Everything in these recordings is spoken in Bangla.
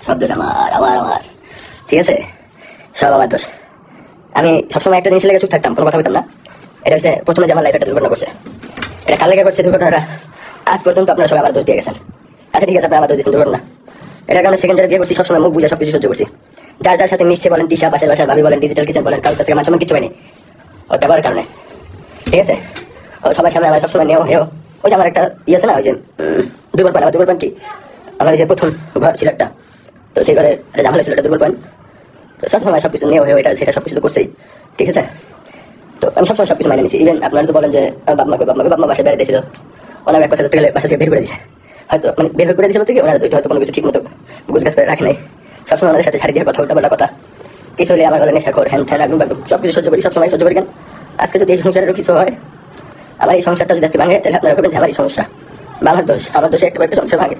সব দোষ আমার আমার আমার ঠিক আছে, সব আমার দোষ। আমি সবসময় একটা জিনিস লেগে চুপ থাকতাম, কোনো কথা বলতাম না। এটা হচ্ছে প্রথমে যে আমার লাইফে একটা দুর্ঘটনা করছে, এটা কাল লেগে করছে দুর্ঘটনাটা। আজ পর্যন্ত আপনারা সবাই আমার দোষ দিয়ে গেছেন। আচ্ছা ঠিক আছে, আপনারা আমার দোষ দিয়েছেন দুর্ঘটনা, এটার কারণে সেকেন্ড যারা বিয়ে করছি সবসময় মুখ বুঝে সবকিছু সহ্য করছি। যার যার সাথে মিশছে বলেন, দিশা বাসার বাসার ভাবি বলেন, ডিজিটাল কিচেন বলেন, কারোর কাছ থেকে মান সম্মান কিছু হয়নি ওর ব্যবহারের কারণে, ঠিক আছে। ও সবার সামনে আমার সবসময় নেও হেও। ওই যে আমার একটা ইয়ে আছে না, ওই যে দুর্বল পয়েন্ট। আমার দুর্বল পয়েন্ট কি, আমার যে প্রথম ঘর ছিল একটা, তো সেই ঘরে একটা ঝামেলা ছিল, একটা দুর্বল পয়েন্ট। তো সবসময় সবকিছু নেও হেও, এটা সেটা সবকিছু তো করছেই, ঠিক আছে। তো আমি সবসময় সবকিছু মাইনে নিছি। ইভেন আপনারা তো বলেন যে বাবা বাসায় বেড়ে দিয়েছিল, ওনার এক কথা ধরতে গেলে বাসা থেকে বের করে দিয়েছে, হয়তো মানে বের করে দিয়েছিল থেকে ওনারা হয়তো কোনো কিছু ঠিক মতো গুজগাছ করে রাখে নাই। সবসময় ওনাদের সাথে ছাড়ি দিয়ে কথা উল্টা কথা কিছু হলে আমার বলে নেশাখোর হ্যান ঠ্যান আগুন বাগুন সব কিছু সহ্য করি, সবসময় সহ্য করি। কেন আজকে যদি এই সংসারেরও কিছু হয়, আমার এই সংসারটা যদি আজকে ভাঙে, তাহলে আপনারা ভাবেন যে আমার এই সমস্যা, বাংলার দোষ, আমার দোষে একটা সংসার ভাঙে।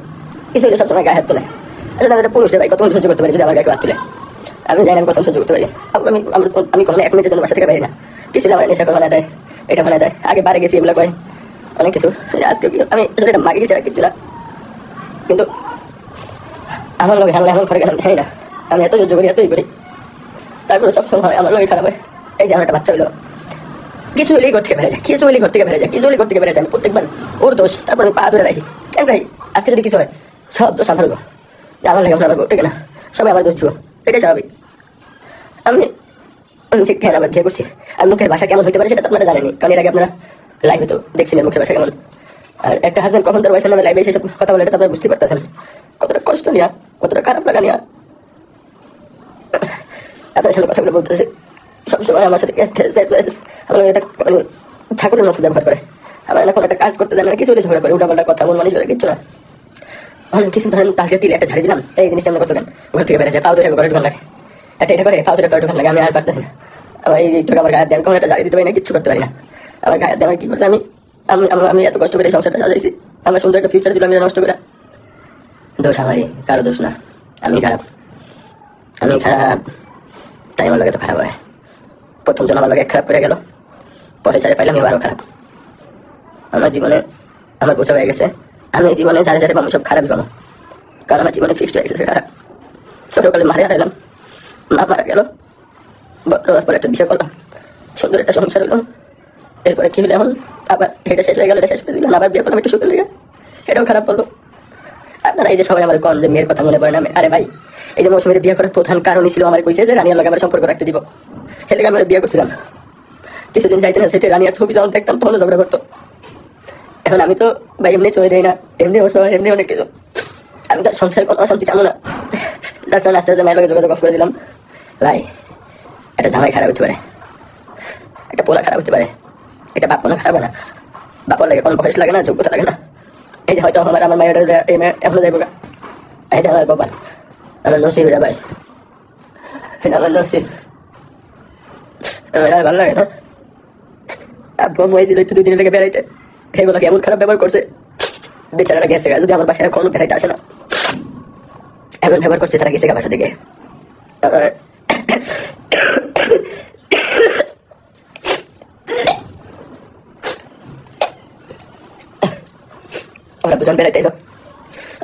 কিছু হলে সবসময় গায়ে হাত তোলে। আচ্ছা তাদের পুরুষে ভাই কত সহ্য করতে পারি যদি আমার গায়ে হাত তুলে? আমি জানি আমি কত সহ্য করতে পারি। আমি কখনো 1 মিনিটের জন্য বাসা থেকে বাইরে না। কিছু আমার নেশা করে বানায় দেয়, এটা বানায় দেয়, আগে বাড়ে গেছি এগুলো কয় অনেক কিছু। আজকে আমি আসলে এটা মাগে গেছি আর কিছু না, কিন্তু আমার লোক হ্যাঁ এমন করে কেন জানি না। আমি এত সহ্য করি, এতই করি, তারপরে সবসময় আমার লোকই খারাপ হয়। এই যে আমার একটা বাচ্চা হইলো, কিছু হলেই ঘর থেকে বেড়ে যায়, কিছু হলেই ঘর থেকে বেড়ে যায়, কিছু হলেই ঘর থেকে বেড়ে যায়। আমি প্রত্যেকবার ওর দোষ, তারপরে আমি পা ধরে রাখি। কেন রাখি? আজকে যদি কিছু হয় সব দোষ আমার হইব, আমার লাগে আমার ঠিক না, সবাই আমার দোষ ছিল, এটাই স্বাভাবিক। আমি ঠিক কেন আবার বিয়ে করছি, আর মুখের ভাষা কেমন হইতে পারে সেটা তো আপনারা জানেনি, কারণ এর আগে আপনারা লাইভে তো দেখছিলেন মুখের ভাষা কেমন। আর একটা হাজবেন্ড কখন তার ওয়াইফের নামে লাইভে এসে কথা বলে, এটা তো আপনারা বুঝতে পারতেছেন কতটা কষ্ট নিয়া, কতটা খারাপ লাগা নিয়া আপনার সাথে কথাগুলো বলতেছে। সবসময় আমার সাথে আমার এটা মানে ঠাকুরের মতো ব্যবহার করে। আমার এখন একটা কাজ করতে দেয় না, কিছু হলে ঝগড়া করে, উল্টাপাল্টা কথা মন মানুষ কিচ্ছু না। অনেক কিছু ধরেন তাকে তিলে একটা ঝাড়ি দিলাম, এই জিনিসটা আমরা করছো কেন, ঘর থেকে বেড়ে যায়, পাও ধরে ঘরে ঢোকান লাগে, এটা করে পাও ধরে ঘরে ঢোকান লাগে। আমি আর পারতেছি না, আমার এই ঢোকা আমার গায়ে দেন, কখন একটা ঝাড়ি দিতে পারি না, কিচ্ছু করতে পারি না। আমার গায়ে দেন কি করছে, আমি আমি আমি এত কষ্ট করে এই সংসারটা সাজাইছি, আমার সুন্দর একটা ফিউচার ছিল, আমি নষ্ট করে। দোষ আমারই, কারো দোষ না। আমি খারাপ, আমি খারাপ, তাই আমার লাগে তো খারাপ হয়। প্রথম জন আমার লাগে খারাপ করে গেল, পরে যারে পাইলাম আরো খারাপ। আমার জীবনে আমার বোঝা হয়ে গেছে, আমি জীবনে যারে যারে পাবো সব খারাপই পাবো, কারণ আমার জীবনে ফিক্সড হয়ে গেছে খারাপ। ছোটকালে মারে হারাইলাম, মা মারা গেল, পরে একটা বিয়ে করলাম, সুন্দর একটা সংসার হলো। এরপরে কি হলো, এখন আবার এটা শেষ হয়ে গেল, এটা শেষ করে দিলাম, আবার বিয়ে করলাম একটু সুখের লেগে, এটাও খারাপ করলো। আপনারা এই যে সবাই আমার কোন যে মেয়ের কথা মনে পড়ে না, আরে ভাই এই যে মৌসুমীর বিয়ে করার প্রধান কারণই ছিল আমার কইছে যে রানিয়ার লগে আমার সম্পর্ক রাখতে দিব, হেলে আমি বিয়ে করছিলাম। কিছুদিন যাইতে না সেটা রানিয়ার ছবি যখন দেখতাম তখন ঝগড়া করতো। এখন আমি তো ভাই এমনি চলে যাই না, এমনি অসহায়, এমনি অনেক কিছু, আমি তো সংসারে কোনো অশান্তি চাবো না, যার কারণে আস্তে আস্তে মেয়ের লগে যোগাযোগ অফ করে দিলাম। ভাই একটা জামাই খারাপ হতে পারে, একটা পোলা খারাপ হতে পারে, এটা বাপ কোনো খারাপ না, বাপর লাগে কোনো বয়স লাগে না, যোগ্যতা লাগে না। এই যে হয়তো আমার মায়ের এই মেয়ে এখনো যাইব গা, এটা আমার বাবা, আমার নসিব, এটা ভাই এটা আমার নসিব, আমার ভালো লাগে না। আব্বু হয়েছিল একটু 2 দিনের লেগে বেড়াইতে, এগুলোকে এমন খারাপ ব্যবহার করছে, বেচারারা গেছে গা, যদি আমার বাসায় কোনো বেড়াইতে আসে না, এমন ব্যবহার করছে, তারা গেছে গা বাসা থেকে। ওরা দুজন বেড়াইতে এলো,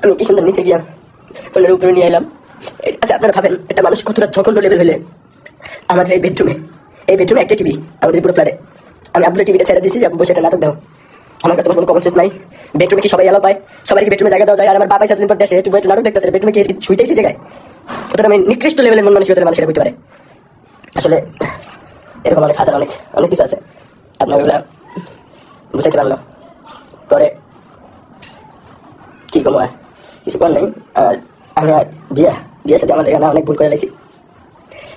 আমি কি সুন্দর নিচে গিয়া ওনার উপরে নিয়ে এলাম। আচ্ছা আপনারা ভাবেন একটা মানুষ কতটা জঘন্য লেভেল হলে, আমাদের এই বেডরুমে একটা টিভি, আমাদের পুরো ফ্ল্যাটে, আমি আপনার টিভিটা ছেড়ে দিয়েছি যে বসে একটা নাটক দাও। আমার কাছে কোনো কমন সেন্স নাই। বেডরুমে কি সবাই এলো পায়, সবাই কি বেডরুমে জায়গা দেওয়া যায়? আর আমার বাবা 7 দিন পর দেশে একটু নাটক দেখতেছে, বেডরুমে কি শুইতেছি জায়গায়? কতটা আমি নিকৃষ্ট লেভেলের মন মানসিকতার মানুষ এটা হইতে পারে? আসলে এরকম অনেক হাজার অনেক কিছু আছে, আপনার ওগুলা বুঝাইতে পারলো পরে কি কম হয়, কিছু কর নেই। আর আমি বিয়ের সাথে আমাদের এখানে অনেক ভুল করে লাইছি।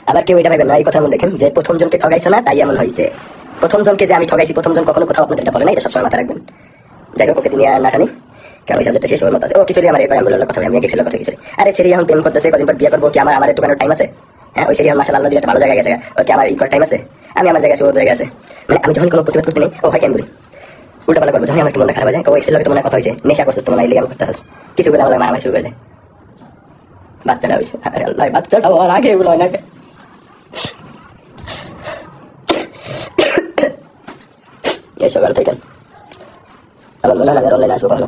আবার কেউ এটা ভাবেন না, এই কথা মনে দেখেন যে প্রথম জনকে ঠগাইছো না তাই এমন হয়েছে। প্রথম জনকে যে আমি ঠগাইছি, প্রথম জন কখনো কোথাও আপনাদের এটা বলে না, এটা সবসময় মাথায় রাখবেন। যাই হোক, ওকে নিয়ে না টানি, কারণ ওই সাবজেক্টটা শেষ হওয়ার মতো আছে। ও কিছু আমার এবার বলার কথা, আমি গেছিল কথা কিছু। আরে ছেড়ে এখন প্রেম করতেছে, কদিন পর বিয়ে করবো, কি আমার দোকানের টাইম আছে? হ্যাঁ, ওই সেরিয়াল মাসাল আল্লাহ দিলে একটা ভালো জায়গায় গেছে, ওকে আমার করার টাইম আছে? আমি আমার জায়গায় আছি, ওর জায়গায় আছে। মানে আমি যখন কোনো প্রতিবাদ করতে নেই, ও হয় কেন করি উল্টা পাল্টা করবো, যখন আমার একটু মনটা খারাপ হয়ে যায়, ওই ছেলেকে তোমার কথা হয়েছে, নেশা করছিস তোমার, এই আমি করতেছিস কিছু বলে আমার মারামারি শুরু করে দেয়। বাচ্চাটা হয়েছে, আল্লাহ বাচ্চাটা হওয়ার আগে এগুলো হয় না। এই সকাল থেকে আমার মনে হয় না অনলাইনে আসবো কখনো।